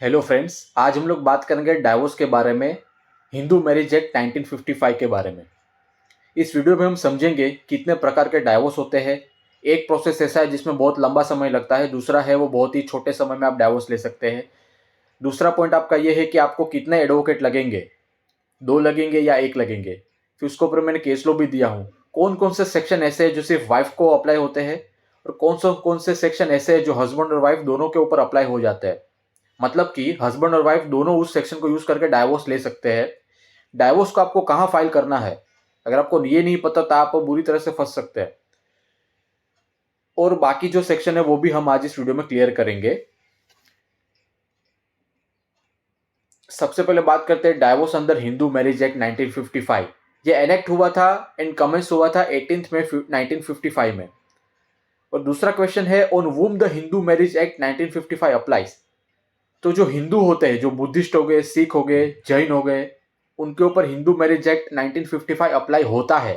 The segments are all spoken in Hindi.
हेलो फ्रेंड्स, आज हम लोग बात करेंगे डाइवोर्स के बारे में, हिंदू मैरिज एक्ट 1955 के बारे में। इस वीडियो में हम समझेंगे कितने प्रकार के डाइवोर्स होते हैं। एक प्रोसेस ऐसा है जिसमें बहुत लंबा समय लगता है, दूसरा है वो बहुत ही छोटे समय में आप डाइवोर्स ले सकते हैं। दूसरा पॉइंट आपका ये है कि आपको कितने एडवोकेट लगेंगे, 2 लगेंगे या 1 लगेंगे। फिर उसके ऊपर मैंने केस लॉ भी दिया हूँ। कौन कौन से सेक्शन ऐसे हैं जो सिर्फ वाइफ को अप्लाई होते हैं और कौन से सेक्शन ऐसे हैं जो हस्बैंड और वाइफ दोनों के ऊपर अप्लाई हो जाते हैं। मतलब कि हस्बैंड और वाइफ दोनों उस सेक्शन को यूज करके डाइवोर्स ले सकते हैं। डाइवोर्स को आपको कहाँ फाइल करना है, अगर आपको ये नहीं पता तो आप बुरी तरह से फंस सकते हैं। और बाकी जो सेक्शन है वो भी हम आज इस वीडियो में क्लियर करेंगे। सबसे पहले बात करते हैं divorce under Hindu marriage act 1955। ये एनेक्ट हुआ था एंड कमेंस हुआ था 18 मई 1955 में। और दूसरा क्वेश्चन है on whom the Hindu marriage act 1955 applies. तो जो हिंदू होते हैं, जो बुद्धिस्ट हो गए, सिख हो गए, जैन हो गए, उनके ऊपर हिंदू मैरिज एक्ट 1955 अप्लाई होता है।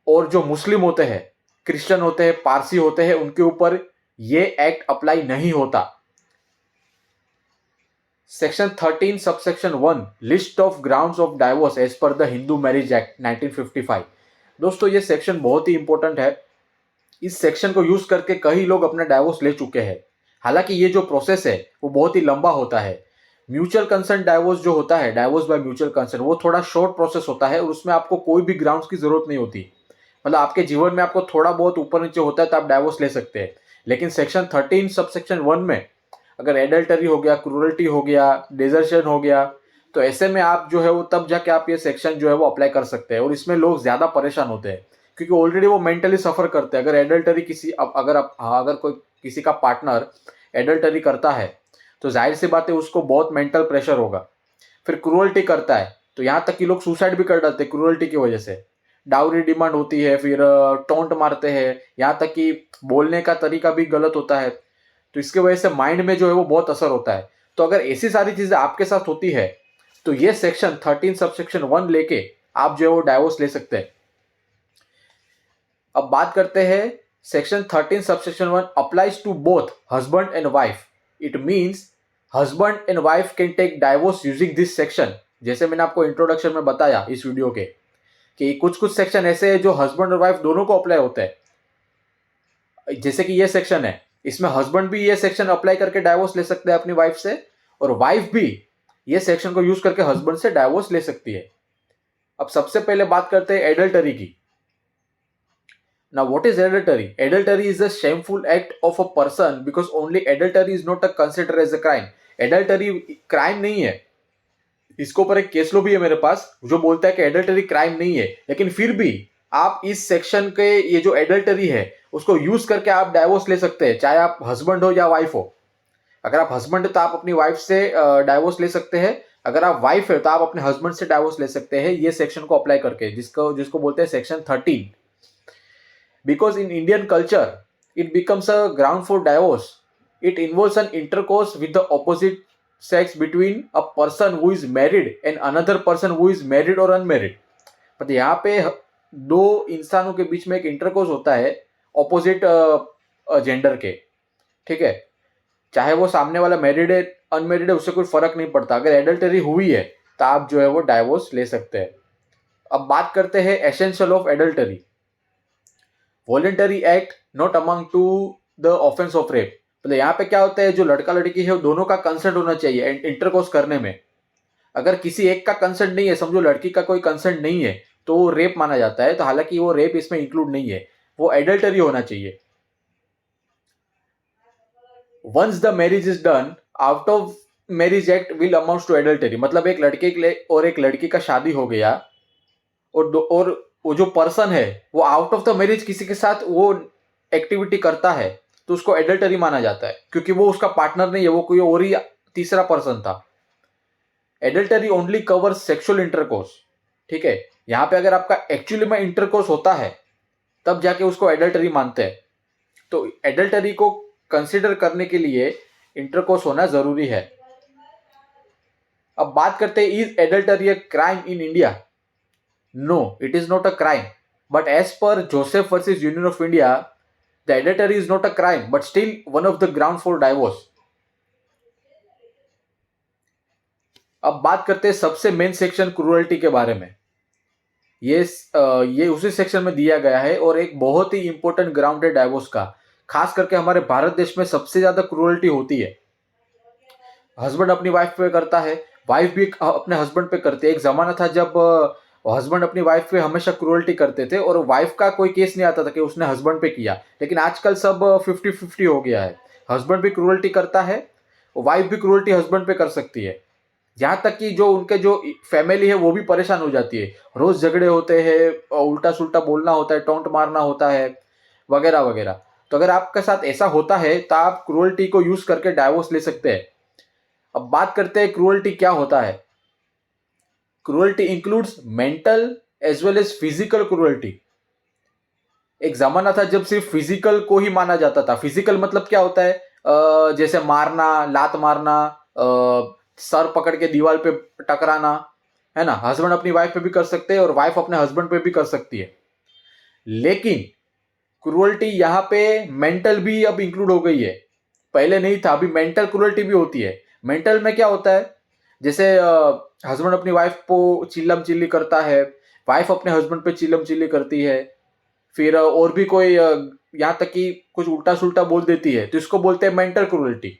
और जो मुस्लिम होते हैं, क्रिश्चियन होते हैं, पारसी होते हैं, उनके ऊपर ये एक्ट अप्लाई नहीं होता। Section 13 subsection 1 list of grounds of divorce as per the Hindu marriage act 1955। दोस्तों, ये सेक्शन बहुत ही इंपॉर्टेंट है। इस सेक्शन को यूज करके कई लोग अपना डाइवोर्स ले चुके हैं। हालांकि ये जो प्रोसेस है वो बहुत ही लंबा होता है। म्यूचुअल कंसेंट डाइवोर्स जो होता है, डाइवोर्स बाय म्यूचुअल कंसेंट, वो थोड़ा शॉर्ट प्रोसेस होता है और उसमें आपको कोई भी ग्राउंड्स की जरूरत नहीं होती। मतलब आपके जीवन में आपको थोड़ा बहुत ऊपर नीचे होता है तो आप डाइवोर्स ले सकते हैं। लेकिन सेक्शन 13 सबसेक्शन 1 में अगर एडल्टरी हो गया, क्रूरल्टी हो गया, डिजर्शन हो गया, तो ऐसे में आप जो है वो तब जाके आप ये सेक्शन जो है वो अप्लाई कर सकते हैं। और इसमें लोग ज्यादा परेशान होते हैं क्योंकि ऑलरेडी वो मेंटली सफर करते हैं। अगर एडल्टरी किसी अगर कोई किसी का पार्टनर एडल्टरी करता है तो जाहिर सी बात है उसको बहुत मेंटल प्रेशर होगा। फिर क्रूरल्टी करता है तो यहाँ तक कि लोग सुसाइड भी कर डालते हैं क्रूरल्टी की वजह से। डाउरी डिमांड होती है, फिर टोंट मारते हैं, यहाँ तक कि बोलने का तरीका भी गलत होता है। तो इसकी वजह से माइंड में जो है वो बहुत असर होता है। तो अगर ऐसी सारी चीजें आपके साथ होती है तो ये सेक्शन 13 सबसेक्शन 1 लेके आप जो है वो डाइवोर्स ले सकते हैं। अब बात करते हैं section 13 subsection 1 applies to both husband and wife. It means husband and wife can take divorce using this section. जैसे मैंने आपको इंट्रोडक्शन में बताया इस वीडियो के कि कुछ कुछ सेक्शन ऐसे हैं जो हस्बैंड और वाइफ दोनों को अप्लाई होता है। जैसे कि ये सेक्शन है, इसमें हस्बैंड भी ये सेक्शन अप्लाई करके डाइवोर्स ले सकते हैं अपनी वाइफ से, और वाइफ भी ये सेक्शन को यूज करके हस्बैंड से डाइवोर्स ले सकती है। अब सबसे पहले बात करते हैं एडल्टरी की। Now, what is adultery? Adultery is a shameful act of a person because only adultery is not a considered as a crime. Adultery crime नहीं है। इसके ऊपर एक केस लो भी है मेरे पास जो बोलता है कि एडल्टरी क्राइम नहीं है, लेकिन फिर भी आप इस सेक्शन के ये जो एडल्टरी है उसको यूज करके आप डाइवोर्स ले सकते हैं, चाहे आप हस्बैंड हो या वाइफ हो। अगर आप हस्बैंड है तो आप अपनी वाइफ से डाइवोर्स ले सकते हैं। अगर आप वाइफ है तो आप अपने हस्बैंड से डाइवोर्स ले सकते हैं ये सेक्शन को अप्लाई करके, जिसको जिसको बोलते हैं section 13। Because in Indian culture it becomes a ground for divorce. It involves N intercourse with the opposite sex between a person who is married and another person who is married or unmarried। मतलब यहाँ पे दो इंसानों के बीच में एक इंटरकोर्स होता है ऑपोजिट जेंडर के। ठीक है, चाहे वो सामने वाला मैरिड है अनमेरिड है उससे कोई फर्क नहीं पड़ता। अगर एडल्टरी हुई है तो आप जो है वो डाइवोर्स ले सकते हैं। अब बात करते हैं essential of adultery. Voluntary act not among to the offence of rape. मतलब यहाँ पे क्या होता है, जो लड़का लड़की है दोनों का कंसेंट होना चाहिए इंटरकोर्स करने में। अगर किसी एक का कंसेंट नहीं है, समझो लड़की का कोई कंसेंट नहीं है, तो वो रेप माना जाता है। तो हालांकि वो रेप इसमें इंक्लूड नहीं है, वो एडल्टरी होना चाहिए। Once the marriage is done out of marriage act will amount to adultery. मतलब एक लड़के के लिए और एक लड़की का शादी हो गया और वो जो पर्सन है वो आउट ऑफ द मैरिज किसी के साथ वो एक्टिविटी करता है तो उसको एडल्टरी माना जाता है, क्योंकि वो उसका पार्टनर नहीं है, वो कोई और ही तीसरा पर्सन था। Adultery only cover sexual intercourse. ठीक है, यहां पे अगर आपका एक्चुअली में इंटरकोर्स होता है तब जाके उसको एडल्टरी मानते हैं। तो एडल्टरी को कंसिडर करने के लिए इंटरकोर्स होना जरूरी है। अब बात करते हैं is adultery a crime in India. No, it is not a crime. But as per Joseph versus Union of India, the adultery is not a crime, but still one of the grounds for divorce. अब बात करते हैं सबसे मेन सेक्शन क्रूरल्टी के बारे में। ये उसी सेक्शन में दिया गया है और एक बहुत ही इंपॉर्टेंट ग्राउंड है डाइवोर्स का। खास करके हमारे भारत देश में सबसे ज्यादा क्रूरल्टी होती है। हस्बैंड अपनी वाइफ पे करता है, वाइफ भी अपने हस्बैंड पे करती है। एक जमाना था जब हस्बैंड अपनी वाइफ पे हमेशा क्रूरल्टी करते थे और वाइफ का कोई केस नहीं आता था कि उसने हस्बैंड पे किया। लेकिन आजकल सब 50-50 हो गया है। हस्बैंड भी क्रूरल्टी करता है, वाइफ भी क्रूरल्टी हस्बैंड पे कर सकती है। यहाँ तक कि जो उनके जो फैमिली है वो भी परेशान हो जाती है। रोज झगड़े होते हैं, उल्टा सुल्टा बोलना होता है, टोंट मारना होता है, वगैरह वगैरह। तो अगर आपके साथ ऐसा होता है तो आप क्रूरल्टी को यूज करके डाइवोर्स ले सकते हैं। अब बात करते हैं क्रूरल्टी क्या होता है। Cruelty includes mental as well as physical cruelty. एक जमाना था जब सिर्फ फिजिकल को ही माना जाता था। फिजिकल मतलब क्या होता है, जैसे मारना, लात मारना, सर पकड़ के दीवार पे टकराना, है ना। हस्बैंड अपनी वाइफ पे भी कर सकते हैं और वाइफ अपने हस्बैंड पे भी कर सकती है। लेकिन क्रूरल्टी यहाँ पे मेंटल भी अब इंक्लूड हो गई है। पहले नहीं था, अभी मेंटल क्रूरल्टी भी होती है। मेंटल में क्या होता है, जैसे हस्बैंड अपनी वाइफ को चिल्लम चिल्ली करता है, वाइफ अपने हस्बैंड पे चिल्लम चिल्ली करती है, फिर और भी कोई यहाँ तक कि कुछ उल्टा सुल्टा बोल देती है, तो इसको बोलते हैं मेंटल क्रूरल्टी।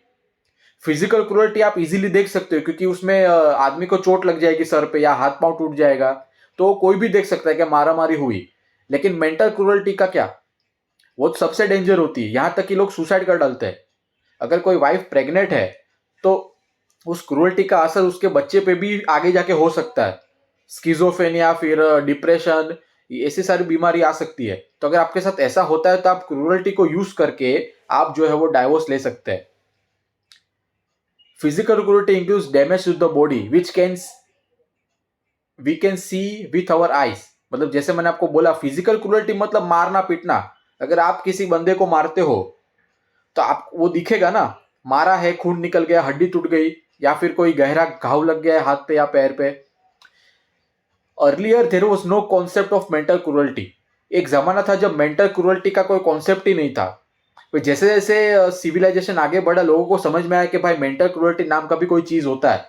फिजिकल क्रूरल्टी आप इजीली देख सकते हो क्योंकि उसमें आदमी को चोट लग जाएगी सर पे या हाथ पांव टूट जाएगा, तो कोई भी देख सकता है कि मारा मारी हुई। लेकिन मेंटल क्रूरल्टी का क्या, वो तो सबसे डेंजर होती है। यहाँ तक कि लोग सुसाइड कर डालते हैं। अगर कोई वाइफ प्रेग्नेंट है तो उस क्रूरल्टी का असर उसके बच्चे पे भी आगे जाके हो सकता है। स्किजोफ्रेनिया, फिर डिप्रेशन, ऐसी सारी बीमारी आ सकती है। तो अगर आपके साथ ऐसा होता है तो आप क्रूरल्टी को यूज करके आप जो है वो डाइवोर्स ले सकते हैं। Physical cruelty includes damage to the body which can we can see with our eyes. मतलब जैसे मैंने आपको बोला, फिजिकल क्रूरल्टी मतलब मारना पीटना। अगर आप किसी बंदे को मारते हो तो आप वो दिखेगा ना, मारा है, खून निकल गया, हड्डी टूट गई, या फिर कोई गहरा घाव लग गया है हाथ पे या पैर पे। Earlier there was no concept of mental cruelty. एक जमाना था जब मेंटल क्रूरल्टी का कोई कॉन्सेप्ट ही नहीं था। तो जैसे जैसे सिविलाइजेशन आगे बढ़ा, लोगों को समझ में आया कि भाई मेंटल क्रूरल्टी नाम का भी कोई चीज होता है,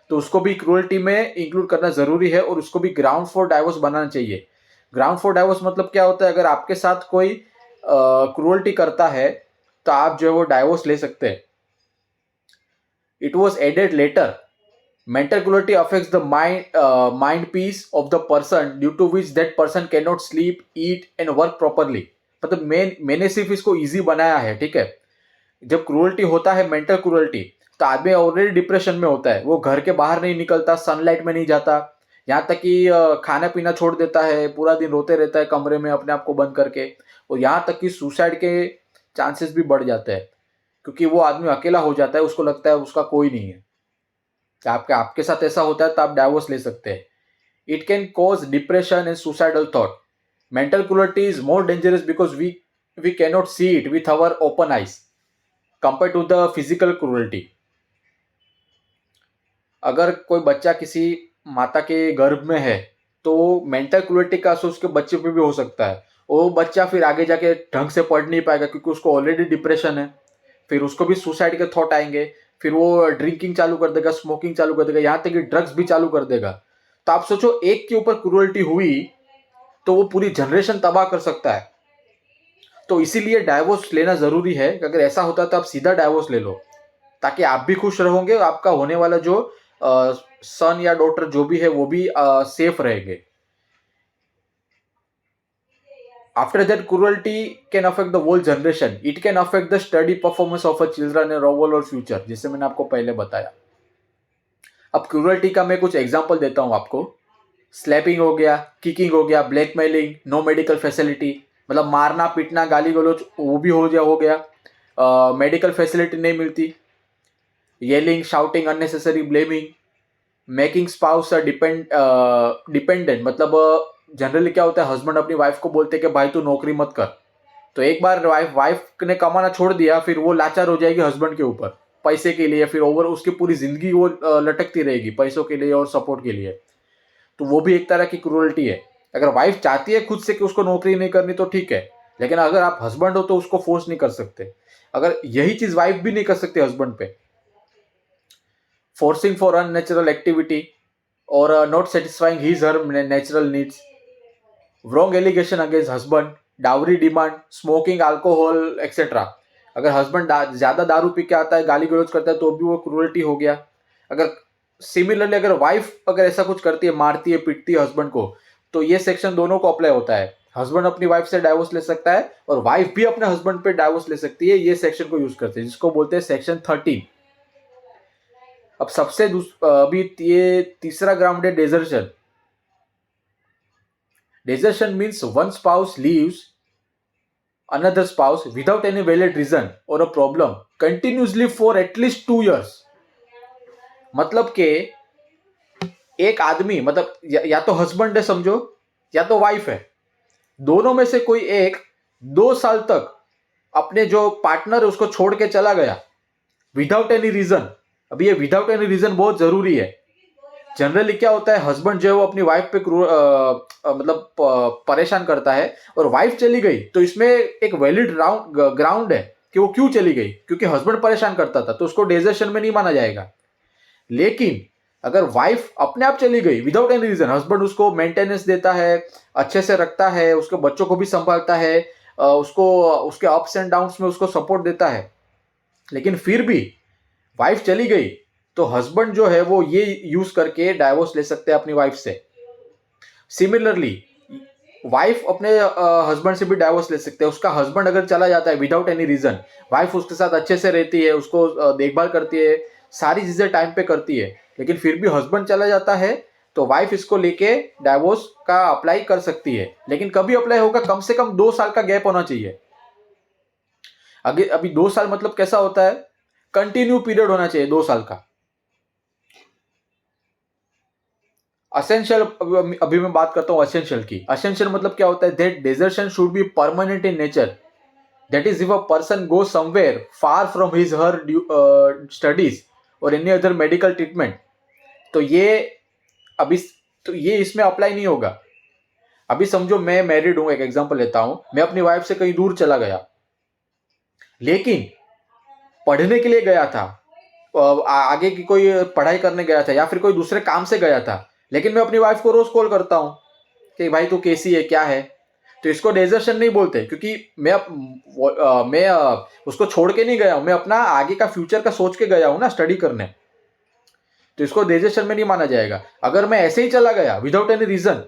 तो उसको भी क्रूरल्टी में इंक्लूड करना जरूरी है और उसको भी ग्राउंड फॉर डाइवोर्स बनाना चाहिए। ग्राउंड फॉर डाइवोर्स मतलब क्या होता है, अगर आपके साथ कोई क्रूरल्टी करता है तो आप जो है वो डाइवोर्स ले सकते हैं। It was added later. Mental cruelty affects the mind peace of the person due to which that person can not sleep, eat and work properly. मतलब मैंने सिर्फ इसको इजी बनाया है, ठीक है। जब क्रूरल्टी होता है, मेंटल क्रूरल्टी, तो आदमी ऑलरेडी डिप्रेशन में होता है, वो घर के बाहर नहीं निकलता, सनलाइट में नहीं जाता, यहाँ तक कि खाना पीना छोड़ देता है, पूरा दिन रोते रहता है कमरे में अपने आप को बंद करके। और यहाँ तक कि सुसाइड के चांसेस भी बढ़ जाते हैं क्योंकि वो आदमी अकेला हो जाता है, उसको लगता है उसका कोई नहीं है। आपके साथ ऐसा होता है तो आप डाइवोर्स ले सकते हैं। It can cause depression and suicidal thought. Mental cruelty is more dangerous because we can not see it with our open eyes compare to the physical cruelty. अगर कोई बच्चा किसी माता के गर्भ में है तो मेंटल क्रूरल्टी का असर उसके बच्चे पे भी हो सकता है। वो बच्चा फिर आगे जाके ढंग से पढ़ नहीं पाएगा क्योंकि उसको ऑलरेडी डिप्रेशन है, फिर उसको भी सुसाइड के थॉट आएंगे, फिर वो ड्रिंकिंग चालू कर देगा, स्मोकिंग चालू कर देगा, यहाँ तक कि ड्रग्स भी चालू कर देगा। तो आप सोचो, एक के ऊपर क्रूरल्टी हुई तो वो पूरी जनरेशन तबाह कर सकता है। तो इसीलिए डाइवोर्स लेना जरूरी है। अगर ऐसा होता है तो आप सीधा डाइवोर्स ले लो, ताकि आप भी खुश रहोगे और आपका होने वाला जो सन या डॉटर जो भी है वो भी सेफ रहेंगे। After that cruelty can affect the whole generation. It can affect the study performance of a children and overall future, जैसे मैंने आपको पहले बताया। अब क्रूरल्टी का मैं कुछ एग्जांपल देता हूं आपको। स्लैपिंग हो गया, किकिंग हो गया, ब्लैकमेलिंग, नो मेडिकल फैसिलिटी, मतलब मारना पीटना गाली गलौज वो भी हो गया। मेडिकल फैसिलिटी नहीं मिलती, yelling, shouting, unnecessary blaming, making spouse dependent. मतलब जनरली क्या होता है, हस्बैंड अपनी वाइफ को बोलते हैं कि भाई तू नौकरी मत कर, तो एक बार वाइफ ने कमाना छोड़ दिया, फिर वो लाचार हो जाएगी हस्बैंड के ऊपर पैसे के लिए, फिर ओवर उसकी पूरी जिंदगी वो लटकती रहेगी पैसों के लिए और सपोर्ट के लिए। तो वो भी एक तरह की क्रूरल्टी है। अगर वाइफ चाहती है खुद से कि उसको नौकरी नहीं करनी तो ठीक है, लेकिन अगर आप हस्बैंड हो तो उसको फोर्स नहीं कर सकते। अगर यही चीज वाइफ भी नहीं कर सकती हस्बैंड पे। forcing for unnatural activity, or not satisfying his her natural needs, wrong allegation against husband, dowry demand, smoking, alcohol etcetera. अगर हस्बैंड ज्यादा दारू पी के आता है, गाली गलौज करता है, तो भी वो क्रूरल्टी हो गया. अगर सिमिलरली अगर वाइफ अगर ऐसा कुछ करती है, मारती है, पीटती है हस्बैंड को, तो ये सेक्शन दोनों को अप्लाई होता है. हस्बैंड अपनी वाइफ से डाइवोर्स ले सकता है और वाइफ भी अपने हस्बैंड पे डाइवोर्स ले सकती है. ये सेक्शन को यूज करते हैं, जिसको बोलते हैं सेक्शन 13. अब सबसे अभी ये तीसरा ग्राउंड है desertion. Desertion means one spouse leaves another spouse without any valid reason or a problem continuously for at least 2 years. मतलब के एक आदमी, मतलब या तो हस्बैंड है समझो, या तो वाइफ है, दोनों में से कोई एक 2 साल तक अपने जो पार्टनर है उसको छोड़ के चला गया विदाउट एनी रीजन. अभी ये विदाउट एनी रीजन बहुत जरूरी है. जनरली क्या होता है, हस्बैंड जो है वो अपनी वाइफ पे मतलब परेशान करता है और वाइफ चली गई, तो इसमें एक वैलिड ग्राउंड है कि वो क्यों चली गई, क्योंकि हस्बैंड परेशान करता था, तो उसको डेजर्शन में नहीं माना जाएगा. लेकिन अगर वाइफ अपने आप चली गई विदाउट एनी रीजन, हस्बैंड उसको मेंटेनेंस देता है, अच्छे से रखता है, उसके बच्चों को भी संभालता है, उसको उसके अप्स एंड डाउन्स में उसको सपोर्ट देता है, लेकिन फिर भी वाइफ चली गई, तो हस्बैंड जो है वो ये यूज करके डाइवोर्स ले सकते हैं अपनी वाइफ से. सिमिलरली वाइफ अपने हस्बैंड से भी डाइवोर्स ले सकते हैं. उसका हस्बैंड अगर चला जाता है विदाउट एनी रीजन, वाइफ उसके साथ अच्छे से रहती है, उसको देखभाल करती है, सारी चीजें टाइम पे करती है, लेकिन फिर भी हस्बैंड चला जाता है, तो वाइफ इसको लेके डाइवोर्स का अप्लाई कर सकती है. लेकिन कभी अप्लाई होगा, कम से कम 2 साल का गैप होना चाहिए. अभी 2 साल मतलब कैसा होता है, कंटिन्यू पीरियड होना चाहिए 2 साल का. असेंशियल, अभी मैं बात करता हूं असेंशियल की. असेंशियल मतलब क्या होता है, that desertion should be permanent in nature. That is if a person go somewhere far from his her studies और एनी अदर मेडिकल ट्रीटमेंट. तो ये इसमें अप्लाई नहीं होगा. अभी समझो मैं मैरिड हूं, एक एग्जांपल लेता हूं, मैं अपनी वाइफ से कहीं दूर चला गया, लेकिन पढ़ने के लिए गया था, आगे की कोई पढ़ाई करने गया था, या फिर कोई दूसरे काम से गया था, लेकिन मैं अपनी वाइफ को रोज कॉल करता हूं कि भाई तू कैसी है, क्या है. तो इसको डेजर्शन नहीं बोलते, क्योंकि मैं उसको छोड़ के नहीं गया हूं, मैं अपना आगे का फ्यूचर का सोच के गया हूं ना स्टडी करने. तो इसको डेजर्शन में नहीं माना जाएगा. अगर मैं ऐसे ही चला गया विदाउट एनी रीजन,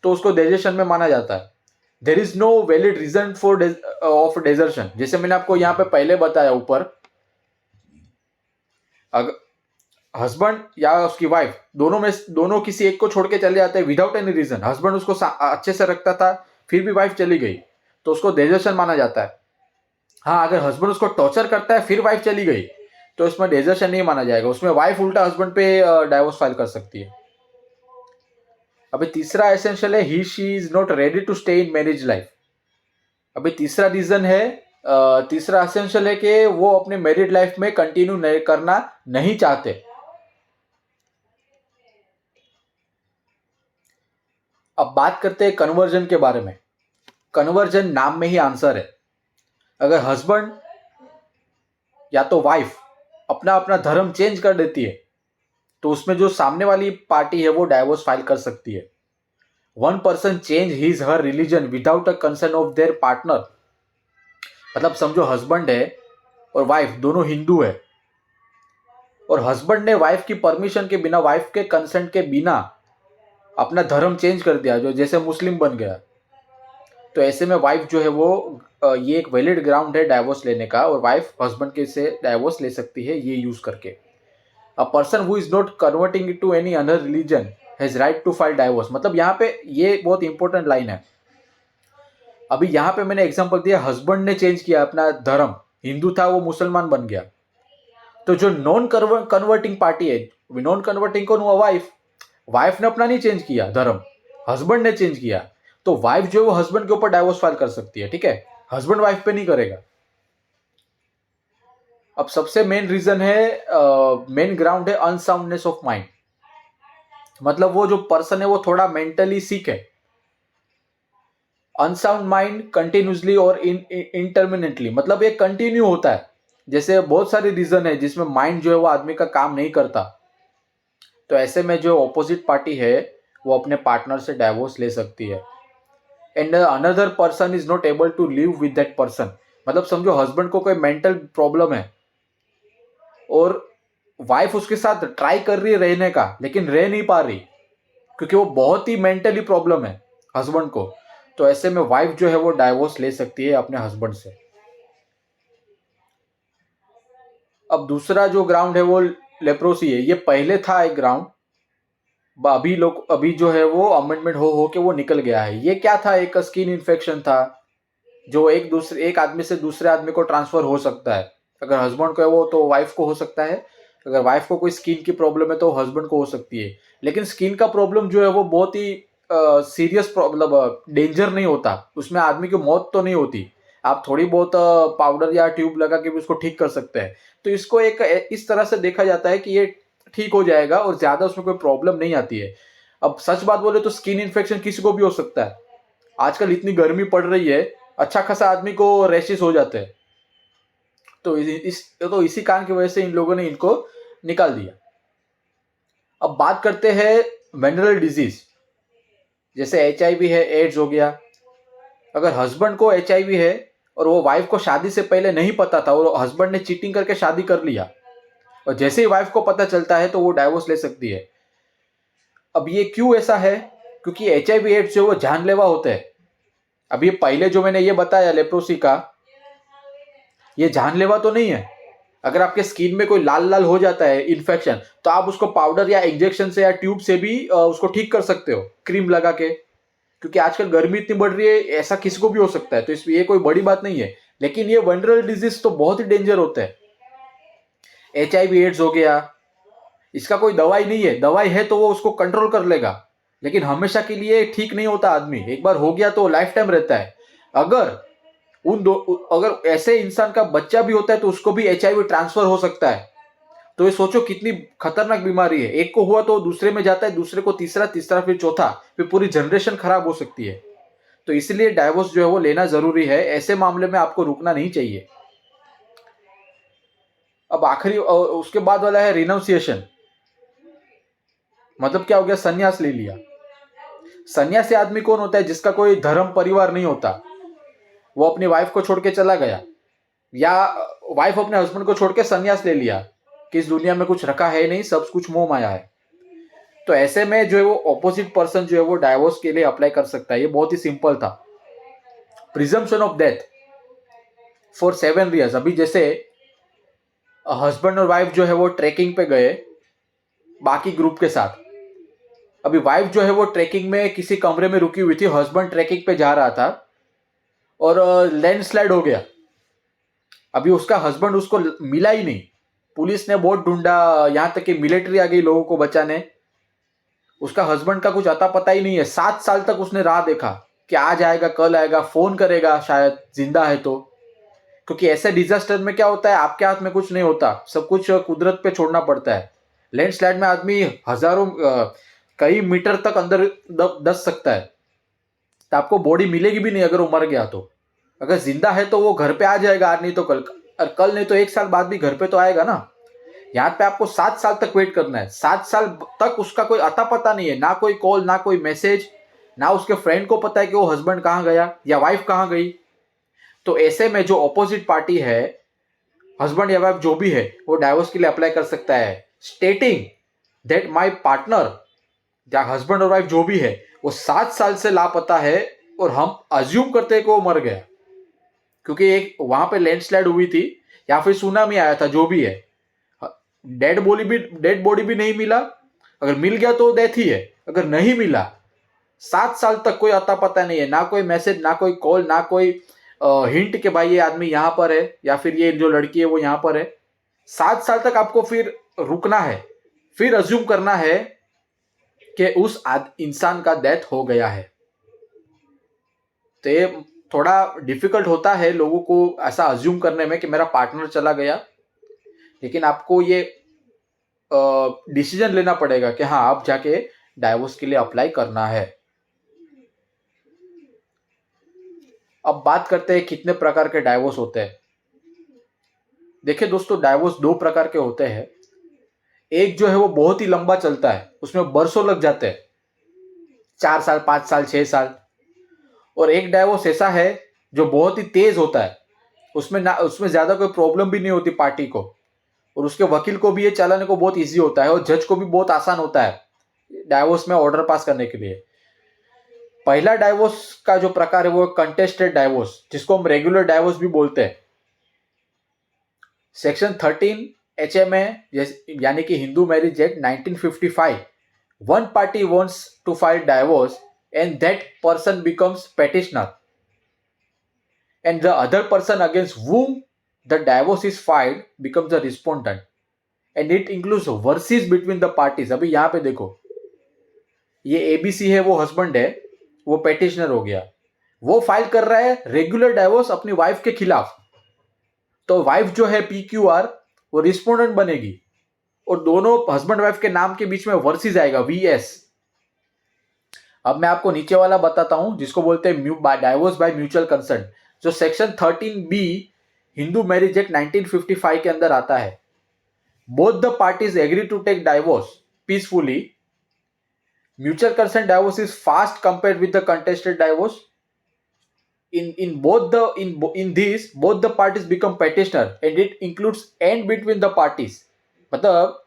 तो उसको डेजर्शन में माना जाता है. There is no valid reason for of desertion. जैसे मैंने आपको यहां पे पहले बताया ऊपर, अगर हस्बैंड या उसकी वाइफ दोनों किसी एक को छोड़ के चले जाते हैं विदाउट एनी रीजन, हस्बैंड उसको अच्छे से रखता था, फिर भी वाइफ चली गई, तो उसको डेजर्शन माना जाता है. हाँ, अगर हस्बैंड उसको टॉर्चर करता है फिर वाइफ चली गई, तो इसमें डेजर्शन नहीं माना जाएगा. उसमें वाइफ उल्टा हस्बैंड पे डाइवोर्स फाइल कर सकती है. अभी तीसरा एसेंशियल है, he she is not ready to stay in marriage life. अभी तीसरा रीजन है, तीसरा एसेंशियल है कि वो अपने मैरिड लाइफ में कंटिन्यू करना नहीं चाहते. अब बात करते हैं कन्वर्जन के बारे में. कन्वर्जन नाम में ही आंसर है. अगर हस्बैंड या तो वाइफ अपना अपना धर्म चेंज कर देती है, तो उसमें जो सामने वाली पार्टी है वो डाइवोर्स फाइल कर सकती है. One person change his her religion without a concern of their partner. मतलब समझो हस्बैंड है और वाइफ दोनों हिंदू है, और हस्बैंड ने वाइफ की परमिशन के बिना, वाइफ के कंसेंट के बिना अपना धर्म चेंज कर दिया, जो जैसे मुस्लिम बन गया, तो ऐसे में वाइफ जो है वो ये एक वैलिड ग्राउंड है डाइवोर्स लेने का, और वाइफ हस्बैंड के से डाइवोर्स ले सकती है ये यूज करके. A person who is not converting to any other religion has right to file divorce. मतलब यहाँ पे ये बहुत इंपॉर्टेंट लाइन है. अभी यहाँ पे मैंने एग्जांपल दिया, हस्बैंड ने चेंज किया अपना धर्म, हिंदू था वो मुसलमान बन गया, तो जो नॉन कन्वर्टिंग पार्टी है, नॉन कन्वर्टिंग कौन हुआ, वाइफ ने अपना नहीं चेंज किया धर्म, हस्बैंड ने चेंज किया, तो वाइफ जो है वो हस्बैंड के ऊपर डाइवोर्स फाइल कर सकती है. ठीक है, हस्बैंड वाइफ पे नहीं करेगा. अब सबसे मेन रीजन है, मेन ग्राउंड है अनसाउंडनेस ऑफ माइंड. मतलब वो जो पर्सन है वो थोड़ा मेंटली सिक है. अनसाउंड माइंड कंटिन्यूसली और इंटरमिनेंटली, मतलब ये कंटिन्यू होता है. जैसे बहुत सारी रीजन है जिसमें माइंड जो है वो आदमी का काम नहीं करता, तो ऐसे में जो ऑपोजिट पार्टी है वो अपने पार्टनर से डाइवोर्स ले सकती है। And another person is not able to live with that person. मतलब समझो हस्बैंड को कोई मेंटल प्रॉब्लम है और वाइफ उसके साथ ट्राई कर रही है रहने का, लेकिन रह नहीं पा रही क्योंकि वो बहुत ही मेंटली प्रॉब्लम है हस्बैंड को। तो ऐसे में वाइफ जो है वो डाइवोर्स ले सकती है अपने हस्बैंड से। अब दूसरा जो ग्राउंड है वो लेप्रोसी है। ये पहले था एक ग्राउंड, अभी जो है वो अमेंडमेंट हो के वो निकल गया है। ये क्या था, एक स्किन इन्फेक्शन था जो एक आदमी से दूसरे आदमी को ट्रांसफर हो सकता है। अगर हस्बैंड को है वो तो वाइफ को हो सकता है, अगर वाइफ को कोई स्किन की प्रॉब्लम है तो हस्बैंड को हो सकती है। लेकिन स्किन का प्रॉब्लम जो है वो बहुत ही सीरियस प्रॉब्लम, डेंजर नहीं होता, उसमें आदमी की मौत तो नहीं होती। आप थोड़ी बहुत पाउडर या ट्यूब लगा के भी उसको ठीक कर सकते हैं। तो इसको एक इस तरह से देखा जाता है कि ये ठीक हो जाएगा और ज्यादा उसमें कोई प्रॉब्लम नहीं आती है। अब सच बात बोले तो स्किन इन्फेक्शन किसी को भी हो सकता है। आजकल इतनी गर्मी पड़ रही है, अच्छा खासा आदमी को रैशेस हो जाते हैं। तो इसी कारण की वजह से इन लोगों ने इनको निकाल दिया। अब बात करते हैं वेनरल डिजीज, जैसे HIV है, एड्स हो गया। अगर हस्बैंड को HIV है और वो वाइफ को शादी से पहले नहीं पता था और हस्बैंड ने चीटिंग करके शादी कर लिया और जैसे ही वाइफ को पता चलता है तो वो डाइवोर्स ले सकती है। अब ये क्यों ऐसा है? क्योंकि HIV एड्स जो वो जानलेवा होते हैं। अब ये पहले जो मैंने ये बताया लेप्रोसी का, ये जानलेवा तो नहीं है। अगर आपके स्किन में कोई लाल लाल हो जाता है इन्फेक्शन, तो आप उसको पाउडर या इंजेक्शन से या ट्यूब से भी उसको ठीक कर सकते हो, क्रीम लगा के। क्योंकि आजकल गर्मी इतनी बढ़ रही है, ऐसा किसी को भी हो सकता है, तो इसमें ये कोई बड़ी बात नहीं है। लेकिन ये वनरल डिजीज तो बहुत ही डेंजर होते हैं। HIV एड्स हो गया, इसका कोई दवाई नहीं है, दवाई है तो वो उसको कंट्रोल कर लेगा, लेकिन हमेशा के लिए ठीक नहीं होता। आदमी एक बार हो गया तो लाइफ टाइम रहता है। अगर अगर ऐसे इंसान का बच्चा भी होता है तो उसको भी HIV ट्रांसफर हो सकता है। तो ये सोचो कितनी खतरनाक बीमारी है। एक को हुआ तो दूसरे में जाता है, दूसरे को तीसरा, तीसरा फिर चौथा, फिर पूरी जनरेशन खराब हो सकती है। तो इसलिए डाइवोर्स जो है वो लेना जरूरी है। ऐसे मामले में आपको रुकना नहीं चाहिए। अब आखिरी उसके बाद वाला है रिनाउंसिएशन। मतलब क्या हो गया, संन्यास ले लिया। सन्यासी आदमी कौन होता है? जिसका कोई धर्म परिवार नहीं होता। वो अपनी वाइफ को छोड़ के चला गया, या वाइफ अपने हस्बैंड को छोड़ के संन्यास ले लिया कि इस दुनिया में कुछ रखा है नहीं, सब कुछ मोह माया है। तो ऐसे में जो है वो ऑपोजिट पर्सन जो है वो डाइवोर्स के लिए अप्लाई कर सकता है। ये बहुत ही सिंपल था। Presumption of death for 7 years। अभी जैसे हस्बैंड और वाइफ जो है वो ट्रैकिंग पे गए बाकी ग्रुप के साथ। अभी वाइफ जो है वो ट्रैकिंग में किसी कमरे में रुकी हुई थी, हस्बैंड ट्रैकिंग पे जा रहा था और लैंडस्लाइड हो गया। अभी उसका हस्बैंड उसको मिला ही नहीं। पुलिस ने बहुत ढूंढा, यहां तक कि मिलिट्री आ गई लोगों को बचाने। उसका हस्बैंड का कुछ अता पता ही नहीं है। 7 साल तक उसने राह देखा कि आज आएगा, कल आएगा, फोन करेगा शायद जिंदा है तो। क्योंकि ऐसे डिजास्टर में क्या होता है, आपके हाथ में कुछ नहीं होता, सब कुछ कुदरत पे छोड़ना पड़ता है। लैंडस्लाइड में आदमी हजारों कई मीटर तक अंदर दस सकता है, तो आपको बॉडी मिलेगी भी नहीं अगर वो मर गया तो। अगर जिंदा है तो वो घर पे आ जाएगा, आज नहीं तो कल, और कल नहीं तो 1 साल बाद भी घर पे तो आएगा ना। यहाँ पे आपको 7 साल तक वेट करना है। 7 साल तक उसका कोई अता पता नहीं है, ना कोई कॉल, ना कोई मैसेज, ना उसके फ्रेंड को पता है कि वो हस्बैंड कहाँ गया या वाइफ कहाँ गई। तो ऐसे में जो ऑपोजिट पार्टी है, हस्बैंड या वाइफ जो भी है, वो डाइवोर्स के लिए अप्लाई कर सकता है, स्टेटिंग दैट माई पार्टनर, या हस्बैंड और वाइफ जो भी है, वो 7 साल से लापता है और हम अज्यूम करते हैं कि वो मर गया। क्योंकि एक वहां पे लैंडस्लाइड हुई थी या फिर सुनामी आया था, जो भी है, डेड बॉडी भी नहीं मिला। अगर मिल गया तो डेथ ही है, अगर नहीं मिला 7 साल तक कोई अता पता नहीं है, ना कोई मैसेज, ना कोई कॉल, ना कोई हिंट कि भाई ये आदमी यहां पर है या फिर ये जो लड़की है वो यहां पर है। 7 साल तक आपको फिर रुकना है, फिर अज्यूम करना है कि उस इंसान का डेथ हो गया है। तो ये थोड़ा डिफिकल्ट होता है लोगों को ऐसा अज्यूम करने में कि मेरा पार्टनर चला गया, लेकिन आपको ये डिसीजन लेना पड़ेगा कि हाँ अब जाके डाइवोर्स के लिए अप्लाई करना है। अब बात करते हैं कितने प्रकार के डाइवोर्स होते हैं। देखिए दोस्तों, डाइवोर्स दो प्रकार के होते हैं। एक जो है वो बहुत ही लंबा चलता है, उसमें बरसों लग जाते हैं, 4 साल, 5 साल, 6 साल। और एक डाइवोर्स ऐसा है जो बहुत ही तेज होता है, उसमें ज्यादा कोई प्रॉब्लम भी नहीं होती पार्टी को, और उसके वकील को भी ये चलाने को बहुत इजी होता है, और जज को भी बहुत आसान होता है डाइवोर्स में ऑर्डर पास करने के लिए। पहला डाइवोर्स का जो प्रकार है वो कंटेस्टेड डाइवोर्स, जिसको हम रेगुलर डाइवोर्स भी बोलते हैं। सेक्शन 13 HMA यानी कि Hindu marriage act 1955, one party wants to file divorce and that person becomes petitioner, and the other person against whom the divorce is filed becomes the respondent, and it includes verses between the parties। अभी यहाँ पे देखो, ये ABC है, वो हस्बैंड है, वो पेटिशनर हो गया, वो फाइल कर रहा है रेगुलर डाइवोर्स अपनी वाइफ के खिलाफ। तो वाइफ जो है PQR, वो रिस्पोंडेंट बनेगी, और दोनों हस्बैंड वाइफ के नाम के बीच में वर्सेस आएगा, VS। अब मैं आपको नीचे वाला बताता हूं, जिसको बोलते हैं डाइवोर्स बाय म्यूचुअल कंसेंट, जो section 13B Hindu marriage act 1955 के अंदर आता है। Both the parties agree to take divorce peacefully. Mutual consent divorce is fast compared with the contested divorce. in this both the parties become petitioner and it includes and between the parties। मतलब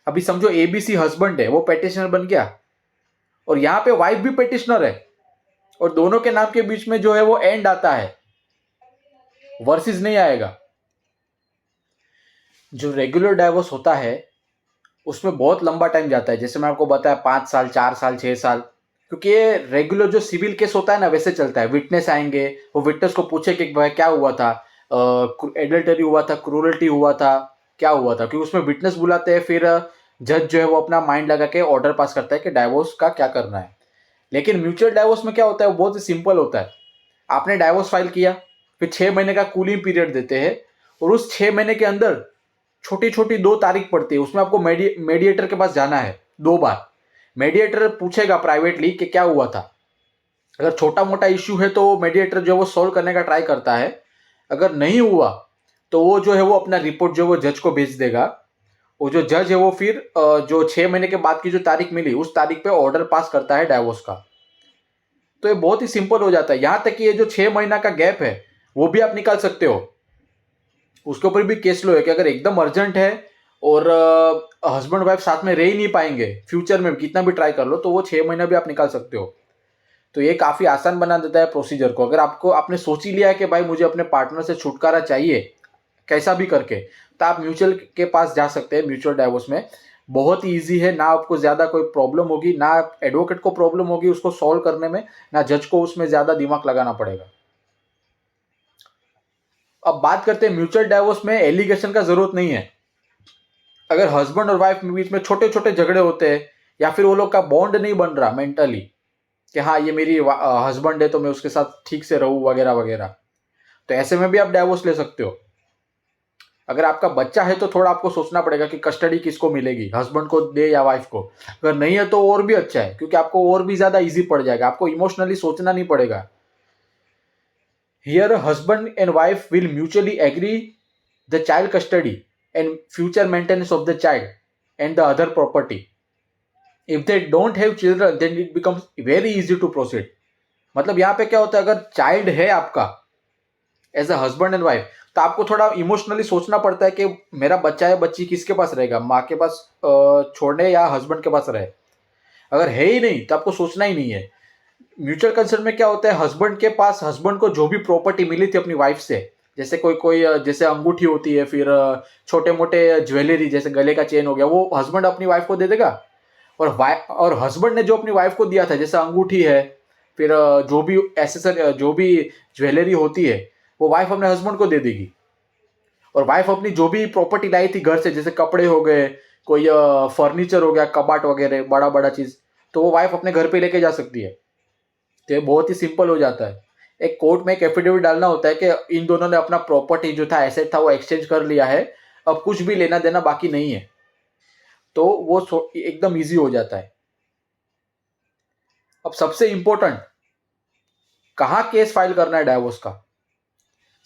अभी समझो ABC हस्बैंड है, वो पेटिशनर बन गया, और यहां पे वाइफ भी पेटिशनर है, और दोनों के नाम के बीच में जो है वो एंड आता है, वर्सेस नहीं आएगा। जो रेगुलर डाइवोर्स होता है उसमें बहुत लंबा टाइम जाता है, जैसे मैं आपको बताया 5 साल, 4 साल, 6 साल, क्योंकि ये रेगुलर जो सिविल केस होता है ना वैसे चलता है। विटनेस आएंगे, वो विटनेस को पूछे कि भाई क्या हुआ था, एडल्टरी हुआ था, क्रूरल्टी हुआ था, क्या हुआ था, क्योंकि उसमें विटनेस बुलाते हैं, फिर जज जो है वो अपना माइंड लगा के ऑर्डर पास करता है कि डाइवोर्स का क्या करना है। लेकिन म्यूचुअल डाइवोर्स में क्या होता है, वो बहुत ही सिंपल होता है। आपने डाइवोर्स फाइल किया, फिर 6 महीने का कूलिंग पीरियड देते हैं, और उस 6 महीने के अंदर छोटी छोटी 2 तारीख पड़ती है, उसमें आपको मेडिएटर के पास जाना है 2 बार। मेडिएटर पूछेगा प्राइवेटली कि क्या हुआ था। अगर छोटा मोटा इश्यू है तो मेडिएटर जो है वो सॉल्व करने का ट्राई करता है। अगर नहीं हुआ तो वो जो है वो अपना रिपोर्ट जो है वो जज को भेज देगा, वो जो जज है वो फिर जो 6 महीने के बाद की जो तारीख मिली उस तारीख पे ऑर्डर पास करता है डाइवोर्स का। तो ये बहुत ही सिंपल हो जाता है। यहां तक कि ये जो 6 महीना का गैप है वो भी आप निकाल सकते हो, उसके ऊपर भी केस लो है कि अगर एकदम अर्जेंट है और हस्बैंड वाइफ साथ में रह ही नहीं पाएंगे फ्यूचर में, कितना भी ट्राई कर लो, तो वो 6 महीना भी आप निकाल सकते हो। तो ये काफी आसान बना देता है प्रोसीजर को। अगर आपने सोच ही लिया है कि भाई मुझे अपने पार्टनर से छुटकारा चाहिए कैसा भी करके, तो आप म्यूचुअल के पास जा सकते हैं। म्यूचुअल डाइवोर्स में बहुत ही ईजी है, ना आपको ज्यादा कोई प्रॉब्लम होगी, ना एडवोकेट को प्रॉब्लम होगी उसको सॉल्व करने में, ना जज को उसमें ज्यादा दिमाग लगाना पड़ेगा। अब बात करते हैं म्यूचुअल डाइवोर्स में एलिगेशन का जरूरत नहीं है। अगर हस्बैंड और वाइफ के बीच में छोटे छोटे झगड़े होते हैं, या फिर वो लोग का बॉन्ड नहीं बन रहा मेंटली कि हाँ ये मेरी हस्बैंड है तो मैं उसके साथ ठीक से रहूं वगैरह वगैरह, तो ऐसे में भी आप डाइवोर्स ले सकते हो। अगर आपका बच्चा है तो थोड़ा आपको सोचना पड़ेगा कि कस्टडी किसको मिलेगी, हस्बैंड को दे या वाइफ को। अगर नहीं है तो और भी अच्छा है, क्योंकि आपको और भी ज्यादा इजी पड़ जाएगा, आपको इमोशनली सोचना नहीं पड़ेगा। Here husband and wife will mutually agree the child custody and future maintenance of the child and the other property। if they don't have children then it becomes very easy to proceed। मतलब यहाँ पे क्या होता है, अगर चाइल्ड है आपका as a husband and wife, तो आपको थोड़ा इमोशनली सोचना पड़ता है कि मेरा बच्चा है, बच्ची किसके पास रहेगा, माँ के पास छोड़ने या हस्बैंड के पास रहे। अगर है ही नहीं तो आपको सोचना ही नहीं है। म्यूचुअल कंसर्न में क्या होता है, हस्बैंड के पास, हस्बैंड को जो भी प्रॉपर्टी मिली थी अपनी वाइफ से, जैसे कोई कोई जैसे अंगूठी होती है, फिर छोटे मोटे ज्वेलरी जैसे गले का चेन हो गया, वो हस्बैंड अपनी वाइफ को दे देगा। और हस्बैंड ने जो अपनी वाइफ को दिया था जैसे अंगूठी है, फिर जो भी एसेसरी जो भी ज्वेलरी होती है, वो वाइफ अपने हस्बैंड को दे देगी। और वाइफ अपनी जो भी प्रॉपर्टी लाई थी घर से, जैसे कपड़े हो गए, कोई फर्नीचर हो गया, कबाट वगैरह बड़ा बड़ा चीज, तो वो वाइफ अपने घर पे लेके जा सकती है। तो ये बहुत ही सिंपल हो जाता है। एक कोर्ट में एक एफिडेविट डालना होता है कि इन दोनों ने अपना प्रॉपर्टी जो था, एसेट था, वो एक्सचेंज कर लिया है, अब कुछ भी लेना देना बाकी नहीं है, तो वो एकदम इजी हो जाता है। अब सबसे इंपॉर्टेंट, कहां केस फाइल करना है डाइवोर्स का।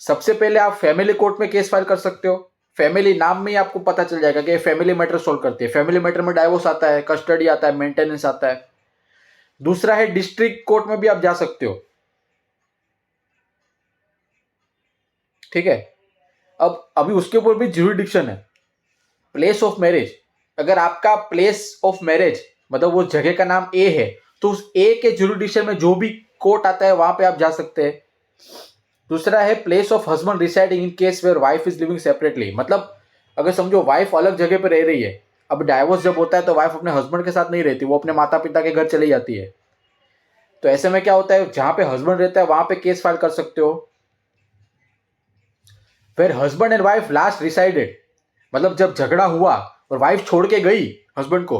सबसे पहले आप फैमिली कोर्ट में केस फाइल कर सकते हो, फैमिली नाम में ही आपको पता चल जाएगा कि फैमिली मैटर सोल्व करती है। फैमिली मैटर में डाइवोर्स आता है, कस्टडी आता है, मेंटेनेंस आता है। दूसरा है डिस्ट्रिक्ट कोर्ट में भी आप जा सकते हो, ठीक है। अब अभी उसके ऊपर भी ज्यूरिडिक्शन है। प्लेस ऑफ मैरिज, अगर आपका प्लेस ऑफ मैरिज मतलब वो जगह का नाम ए है, तो उस ए के ज्यूरिडिक्शन में जो भी कोर्ट आता है वहां पे आप जा सकते हैं। दूसरा है place of husband residing in case where wife is living separately, मतलब अगर समझो वाइफ अलग जगह पे रह रही है, अब डाइवोर्स जब होता है तो वाइफ अपने हस्बैंड के साथ नहीं रहती, वो अपने माता पिता के घर चली जाती है। तो ऐसे में क्या होता है, जहां पे हस्बैंड रहता है वहां पे केस फाइल कर सकते हो। फिर husband and wife last resided, मतलब जब झगड़ा हुआ और वाइफ छोड़ के गई हस्बैंड को,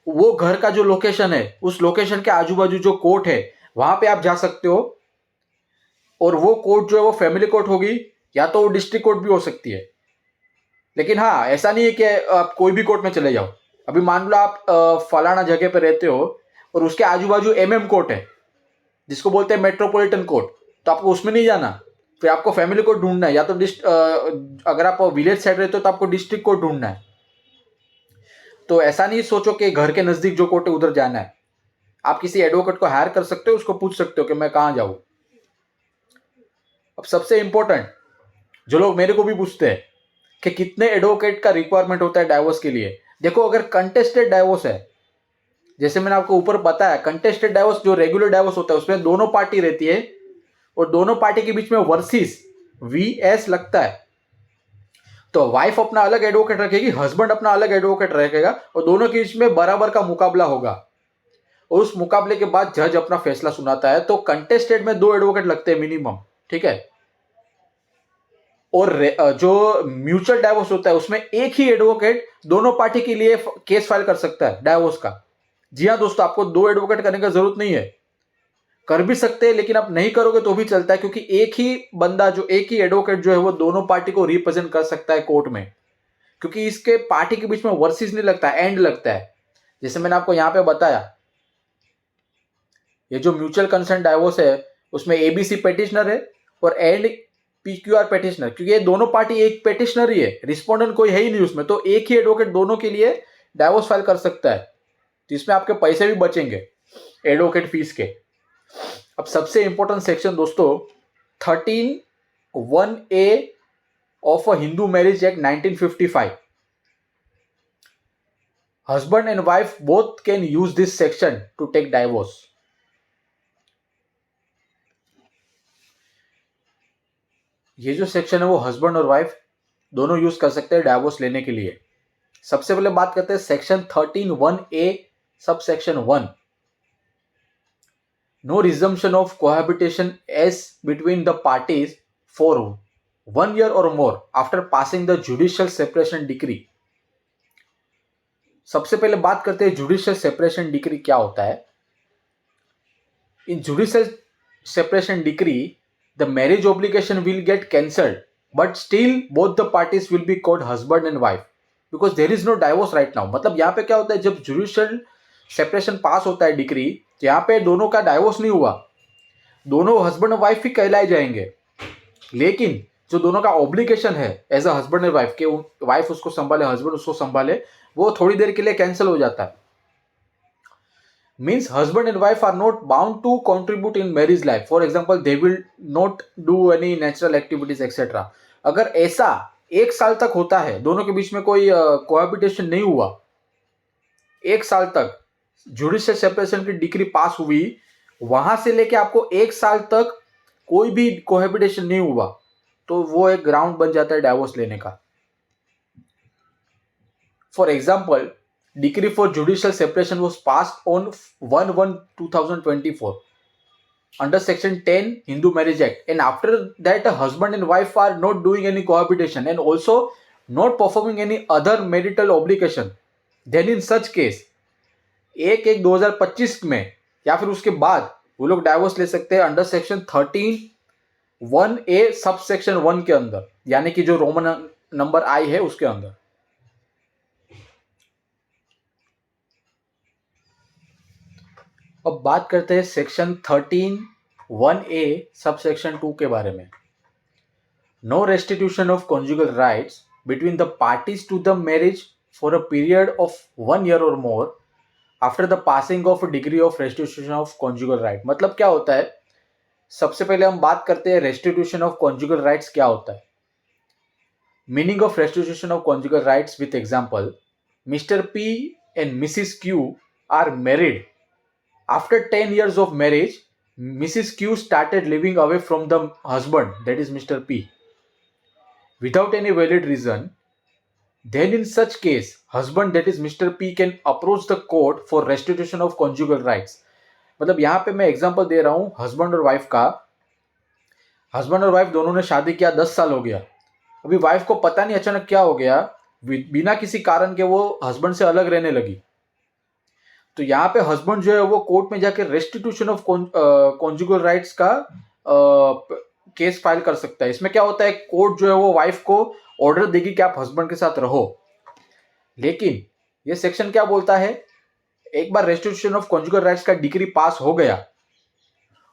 वो घर का जो लोकेशन है उस लोकेशन के आजू बाजू जो कोर्ट है वहां पे आप जा सकते हो। और वो कोर्ट जो है वो फैमिली कोर्ट होगी या तो वो डिस्ट्रिक्ट कोर्ट भी हो सकती है। लेकिन हाँ, ऐसा नहीं है कि आप कोई भी कोर्ट में चले जाओ। अभी मान लो आप फलाना जगह पे रहते हो और उसके आजू बाजू एमएम कोर्ट है जिसको बोलते हैं मेट्रोपॉलिटन कोर्ट, तो आपको उसमें नहीं जाना, फिर आपको फैमिली कोर्ट ढूंढना है, या तो अगर आप विलेज साइड रहते हो तो आपको डिस्ट्रिक्ट कोर्ट ढूंढना है। तो ऐसा नहीं सोचो कि घर के नजदीक जो कोर्ट है उधर जाना है। आप किसी एडवोकेट को हायर कर सकते हो, उसको पूछ सकते हो कि मैं कहाँ जाऊँ। अब सबसे इंपॉर्टेंट, जो लोग मेरे को भी पूछते हैं कि कितने एडवोकेट का रिक्वायरमेंट होता है डाइवोर्स के लिए। देखो, अगर कंटेस्टेड डाइवोर्स है, जैसे मैंने आपको ऊपर बताया, कंटेस्टेड डाइवोर्स जो रेगुलर डाइवोर्स होता है उसमें दोनों पार्टी रहती है और दोनों पार्टी के बीच में वर्सिस वीएस लगता है। तो वाइफ अपना अलग एडवोकेट रखेगी, हस्बैंड अपना अलग एडवोकेट रखेगा और दोनों के बीच में बराबर का मुकाबला होगा। और उस मुकाबले के बाद जज अपना फैसला सुनाता है। तो कंटेस्टेड में 2 एडवोकेट लगते हैं मिनिमम, ठीक है। और जो म्यूचुअल डाइवोर्स होता है उसमें एक ही एडवोकेट दोनों पार्टी के लिए केस फाइल कर सकता है डाइवोर्स का। जी हाँ दोस्तों, आपको 2 एडवोकेट करने का जरूरत नहीं है, कर भी सकते हैं, लेकिन आप नहीं करोगे तो भी चलता है, क्योंकि एक ही बंदा, जो एक ही एडवोकेट जो है वो दोनों पार्टी को रिप्रेजेंट कर सकता है कोर्ट में, क्योंकि इसके पार्टी के बीच में वर्सेस नहीं लगता, एंड लगता है। जैसे मैंने आपको यहां पे बताया, ये जो म्यूचुअल कंसेंट डाइवोर्स है उसमें एबीसी पेटिशनर है और एंड पीक्यूआर पेटिशनर, क्योंकि ये दोनों पार्टी एक पेटिशनर ही है, रिस्पोंडेंट कोई है ही नहीं उसमें, तो एक ही एडवोकेट दोनों के लिए डाइवोर्स फाइल कर सकता है। तो इसमें आपके पैसे भी बचेंगे एडवोकेट फीस के। अब सबसे इंपॉर्टेंट सेक्शन दोस्तों, 13(1)(a) of a Hindu marriage act 1955। Husband and wife both can use this section to take divorce. ये जो सेक्शन है वो हस्बैंड और वाइफ दोनों यूज कर सकते हैं डाइवोर्स लेने के लिए। सबसे पहले बात करते हैं section 13(1)(a) subsection 1। No resumption of cohabitation as between the parties for 1 year or more after passing the judicial separation decree. सबसे पहले बात करते हैं जुडिशियल सेपरेशन डिक्री क्या होता है। इन judicial separation decree the marriage obligation will get cancelled, but still both the parties will be called husband and wife because there is no divorce right now। मतलब यहाँ पे क्या होता है, जब जुडिशियल सेपरेशन पास होता है डिक्री, तो यहाँ पे दोनों का डाइवोर्स नहीं हुआ, दोनों हस्बैंड और वाइफ ही कहलाए जाएंगे। लेकिन जो दोनों का ऑब्लिगेशन है as a husband and wife के, वाइफ उसको संभाले, हस्बैंड उसको संभाले, वो थोड़ी देर के लिए कैंसिल हो जाता है। Means husband and wife are not bound to contribute in marriage life. For example, they will not do any natural activities etc. अगर ऐसा 1 साल तक होता है, दोनों के बीच में कोई कोहैबिटेशन नहीं हुआ, 1 साल तक जुडिशियल सेपरेशन की डिग्री पास हुई, वहां से लेके आपको 1 साल तक कोई भी कोहैबिटेशन नहीं हुआ, तो वो एक ग्राउंड बन जाता है डाइवोर्स लेने का। For example, decree for judicial separation was passed on 1/1/2024 under section 10 Hindu Marriage Act, and after that a husband and wife are not doing any cohabitation and also not performing any other marital obligation, then in such case 1/1/2025 में या फिर उसके बाद वो लोग डाइवोर्स ले सकते हैं under section 13(1)(a) subsection 1 के अंदर, यानी कि जो रोमन नंबर आई है उसके अंदर। अब बात करते हैं सेक्शन 13(1)(a) सब सेक्शन 2 के बारे में। No restitution of conjugal rights between the parties to the marriage for a period of 1 year or more after the passing of a degree of restitution of conjugal right. मतलब क्या होता है, सबसे पहले हम बात करते हैं restitution of conjugal rights क्या होता है. Meaning of restitution of conjugal rights with example, Mr. P and Mrs. Q are married. After 10 years of marriage, Mrs. Q started living away from the husband, that is Mr. P, without any valid reason. Then in such case, husband, that is Mr. P, can approach the court for restitution of conjugal rights. मतलब यहाँ पे मैं एग्जांपल दे रहा हूँ हस्बैंड और वाइफ का. हस्बैंड और वाइफ दोनों ने शादी किया, 10 साल हो गया. अभी वाइफ को पता नहीं अचानक क्या हो गया, बिना किसी कारण के वो हस्बैंड से अलग रहने लगी. तो यहाँ पे हस्बैंड जो है वो कोर्ट में जाकर रेस्टिट्यूशन ऑफ कॉन्जुगल राइट्स का केस फाइल कर सकता है. इसमें क्या होता है, कोर्ट जो है वो वाइफ को ऑर्डर देगी कि आप हस्बैंड के साथ रहो. लेकिन ये सेक्शन क्या बोलता है, एक बार रेस्टिट्यूशन ऑफ कॉन्जुगल राइट्स का डिग्री पास हो गया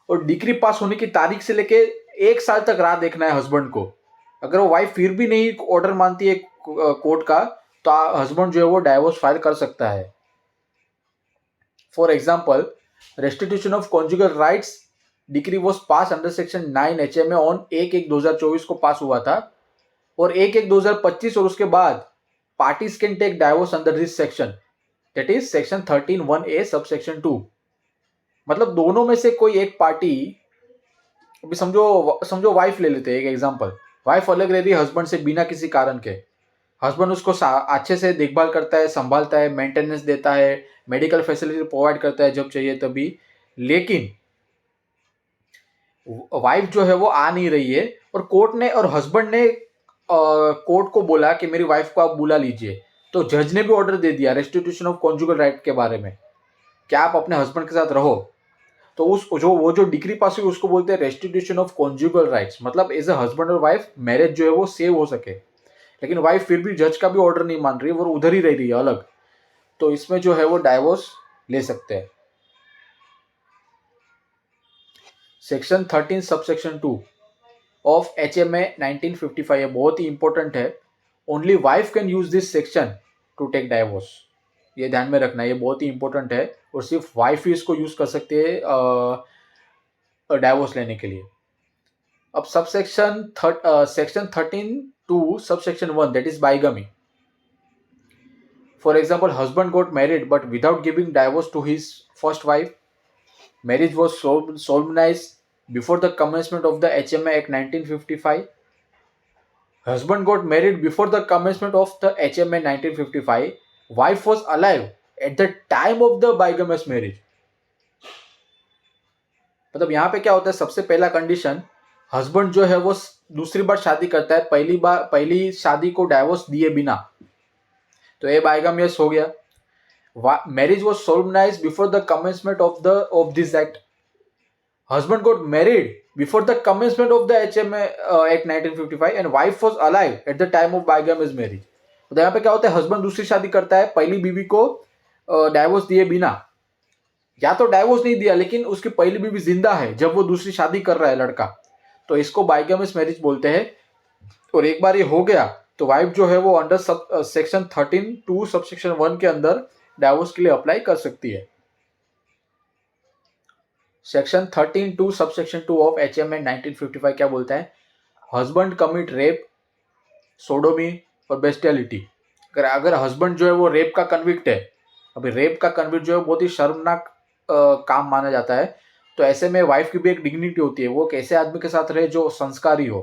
और डिग्री पास होने की तारीख से लेके 1 साल तक राह देखना है हस्बैंड को. अगर वो वाइफ फिर भी नहीं ऑर्डर मानती है कोर्ट का, तो हस्बैंड जो है वो डाइवोर्स फाइल कर सकता है. For example, restitution of conjugal rights decree was pass under section 9 HMA on 1/1/2024 को पास हुआ था, और 1/1/2025 और उसके बाद parties can take divorce under this section, that is section 13(1)(a) subsection 2. मतलब दोनों में से कोई एक पार्टी, अभी समझो वाइफ ले लेते हैं एक एग्जांपल. वाइफ अलग रह रही है हस्बैंड से बिना किसी कारण के. हस्बैंड उसको अच्छे से देखभाल करता है, संभालता है, मेंटेनेंस देता है, मेडिकल फैसिलिटी प्रोवाइड करता है जब चाहिए तभी. लेकिन वाइफ जो है वो आ नहीं रही है, और कोर्ट ने और हस्बैंड ने कोर्ट को बोला कि मेरी वाइफ को आप बुला लीजिए. तो जज ने भी ऑर्डर दे दिया रेस्टिट्यूशन ऑफ कॉन्जुगल राइट के बारे में, क्या आप अपने हस्बैंड के साथ रहो. तो उस जो डिग्री पास हुई उसको बोलते हैं रेस्टिट्यूशन ऑफ कॉन्जुगल राइट्स. मतलब एज अ हस्बैंड और वाइफ मैरिज जो है वो सेव हो सके. लेकिन वाइफ फिर भी जज का भी ऑर्डर नहीं मान रही है, वो उधर ही रह रही है अलग, तो इसमें जो है वो डाइवोर्स ले सकते हैं. सेक्शन 13 सबसेक्शन 2 ऑफ HMA 1955 है, बहुत ही इंपॉर्टेंट है. Only wife can use this section to take divorce. ये ध्यान में रखना, ये बहुत ही इंपॉर्टेंट है, और सिर्फ वाइफ ही इसको यूज कर सकती है डाइवोर्स लेने के लिए. अब subsection section 13(2) subsection 1, that is bigamy. For example, husband got married but without giving divorce to his first wife. Marriage was solemnized before the commencement of the HMA Act 1955. Husband got married before the commencement of the HMA 1955. Wife was alive at the time of the bigamous marriage. मतलब यहाँ पे क्या होता है, सबसे पहला कंडीशन, हस्बैंड जो है वो दूसरी बार शादी करता है, पहली शादी को डाइवोर्स दिए बिना, तो ये बाइगमियस हो गया. Marriage was solemnized before the commencement of this act. Husband got married before the commencement of the HMA Act 1955 and wife was alive at the time of bigamous marriage. तो यहाँ पे क्या होता है, हस्बैंड दूसरी शादी करता है पहली बीवी को डाइवोर्स दिए बिना, या तो डाइवोर्स नहीं दिया लेकिन उसकी पहली बीवी जिंदा है जब वो दूसरी शादी कर रहा है लड़का, तो इसको बाइगमस मैरिज बोलते हैं. और एक बार ये हो गया तो वाइफ जो है वो अंडर सेक्शन 13(2) सबसेक्शन 1 के अंदर डाइवोर्स के लिए अप्लाई कर सकती है. सेक्शन 13(2) सबसेक्शन 2 ऑफ HMA 1955 क्या बोलता है, हस्बैंड कमिट रेप, सोडोमी और बेस्टियलिटी. अगर हस्बैंड जो है वो रेप का कन्विक्ट है, अभी रेप का कन्विक्ट जो है बहुत ही शर्मनाक काम माना जाता है, तो ऐसे में वाइफ की भी एक डिग्निटी होती है, वो एक ऐसे आदमी के साथ रहे जो संस्कारी हो.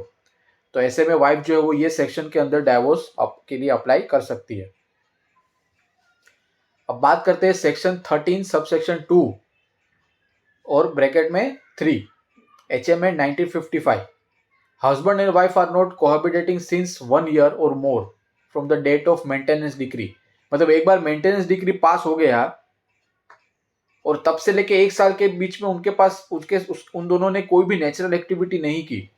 तो ऐसे में वाइफ जो है वो ये सेक्शन के अंदर डाइवोर्स के लिए अप्लाई कर सकती है. अब बात करते हैं सेक्शन 13 सबसेक्शन 2 और ब्रैकेट में 3 HMA 1955. Husband and wife are not cohabiting since 1 year or more from the date of maintenance decree. मतलब एक बार मेंटेनेंस डिक्री पास हो गया और तब से लेके 1 साल के बीच में उनके पास उन दोनों ने कोई भी नेचुरल एक्टिविटी नहीं की,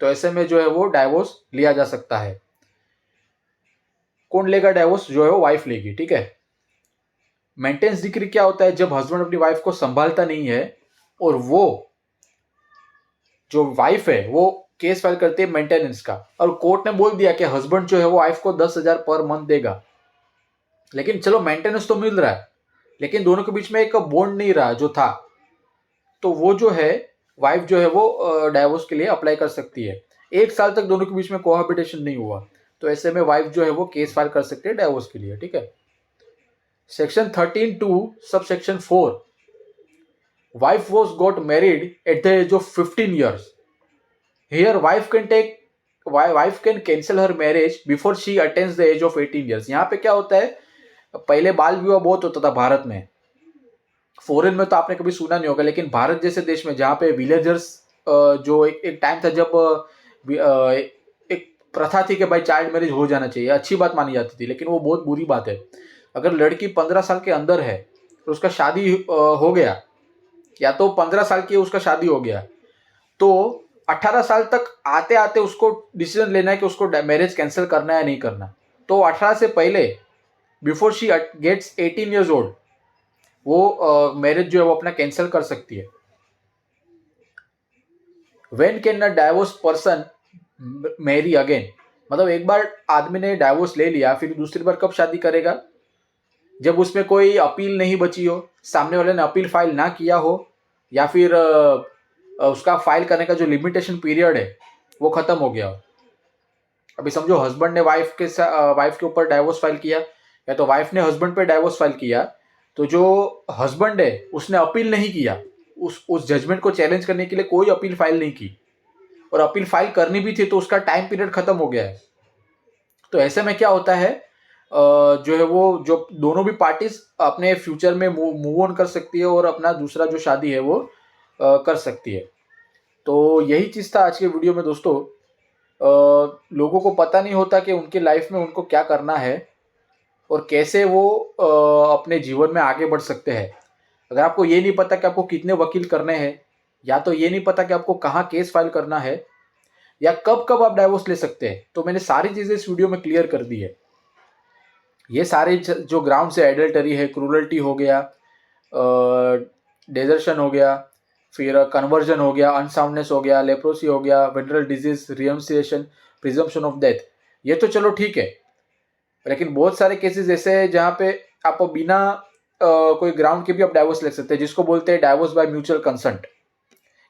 तो ऐसे में जो है वो डाइवोर्स लिया जा सकता है. कौन लेगा डाइवोर्स, जो है वो वाइफ लेगी. ठीक है. मेंटेनेंस डिक्री क्या होता है, जब हस्बैंड अपनी वाइफ को संभालता नहीं है और वो जो वाइफ है वो केस फाइल करती है मेंटेनेंस का, और कोर्ट ने बोल दिया कि हस्बैंड जो है वो वाइफ को 10,000 पर मंथ देगा, लेकिन चलो मेंटेनेंस तो मिल रहा है, लेकिन दोनों के बीच में एक बॉन्ड नहीं रहा जो था, तो वो जो है वाइफ जो है वो डाइवोर्स के लिए अप्लाई कर सकती है। 1 साल तक दोनों के बीच में कोहाबिटेशन नहीं हुआ, तो ऐसे में वाइफ जो है वो केस फाइल कर सकती है डाइवोर्स के लिए, ठीक है। Section 13(2) sub section 4, wife was got married at the age of 15 years. Here wife can cancel her marriage before she attains the age of 18 years. यहाँ पे क्या होता है, पहले बाल विवाह बहुत होता था भारत में, फॉरेन में तो आपने कभी सुना नहीं होगा, लेकिन भारत जैसे देश में जहाँ पे विलेजर्स जो एक टाइम था जब एक प्रथा थी कि भाई चाइल्ड मैरिज हो जाना चाहिए, अच्छी बात मानी जाती थी, लेकिन वो बहुत बुरी बात है। अगर लड़की 15 साल के अंदर है तो उसका शादी हो गया, या तो 15 साल की उसका शादी हो गया, तो 18 साल तक आते आते उसको डिसीजन लेना है कि उसको मैरिज कैंसिल करना है या नहीं करना। तो 18 से पहले, before she gets 18 years old, वो मैरिज जो है वो अपना कैंसिल कर सकती है। When can a divorce person marry again, मतलब एक बार आदमी ने डाइवोर्स ले लिया, फिर दूसरी बार कब शादी करेगा? जब उसमें कोई अपील नहीं बची हो, सामने वाले ने अपील फाइल ना किया हो, या फिर उसका फाइल करने का जो लिमिटेशन पीरियड है वो खत्म हो गया हो। अभी समझो हस्बैंड ने वाइफ के ऊपर डाइवोर्स फाइल किया, या तो वाइफ ने हस्बैंड पे डाइवोर्स फाइल किया, तो जो हस्बैंड है उसने अपील नहीं किया, उस जजमेंट को चैलेंज करने के लिए कोई अपील फाइल नहीं की, और अपील फाइल करनी भी थी तो उसका टाइम पीरियड खत्म हो गया है। तो ऐसे में क्या होता है, जो है वो जो दोनों भी पार्टीज अपने फ्यूचर में मूव ऑन कर सकती है और अपना दूसरा जो शादी है वो कर सकती है। तो यही चीज़ था आज के वीडियो में दोस्तों। लोगों को पता नहीं होता कि उनके लाइफ में उनको क्या करना है और कैसे वो अपने जीवन में आगे बढ़ सकते हैं। अगर आपको ये नहीं पता कि आपको कितने वकील करने हैं, या तो ये नहीं पता कि आपको कहाँ केस फाइल करना है, या कब कब आप डाइवोर्स ले सकते हैं, तो मैंने सारी चीज़ें इस वीडियो में क्लियर कर दी है। ये सारे जो ग्राउंड्स है, एडल्टरी है, क्रूरल्टी हो गया, डेजर्शन हो गया, फिर कन्वर्जन हो गया, अनसाउंडनेस हो गया, लेप्रोसी हो गया, venereal disease, renunciation, presumption of death, ये तो चलो ठीक है, लेकिन बहुत सारे केसेस ऐसे हैं जहाँ पे आप बिना कोई ग्राउंड के भी आप डाइवोर्स ले सकते हैं, जिसको बोलते हैं डाइवोर्स बाय म्यूचुअल कंसेंट।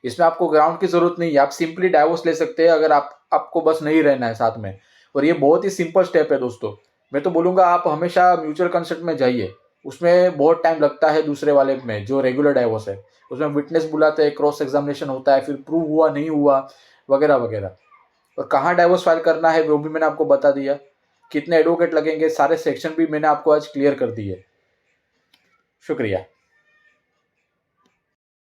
इसमें आपको ग्राउंड की जरूरत नहीं है, आप सिंपली डाइवोर्स ले सकते हैं अगर आपको बस नहीं रहना है साथ में। और ये बहुत ही सिंपल स्टेप है दोस्तों। मैं तो बोलूँगा आप हमेशा म्यूचुअल कंसेंट में जाइए, उसमें बहुत टाइम लगता है। दूसरे वाले में जो रेगुलर डाइवोर्स है उसमें विटनेस बुलाते हैं, क्रॉस एग्जामिनेशन होता है, फिर प्रूव हुआ नहीं हुआ वगैरह वगैरह। और कहाँ डाइवोर्स फाइल करना है वो भी मैंने आपको बता दिया, कितने एडवोकेट लगेंगे, सारे सेक्शन भी मैंने आपको आज क्लियर कर दिए। शुक्रिया।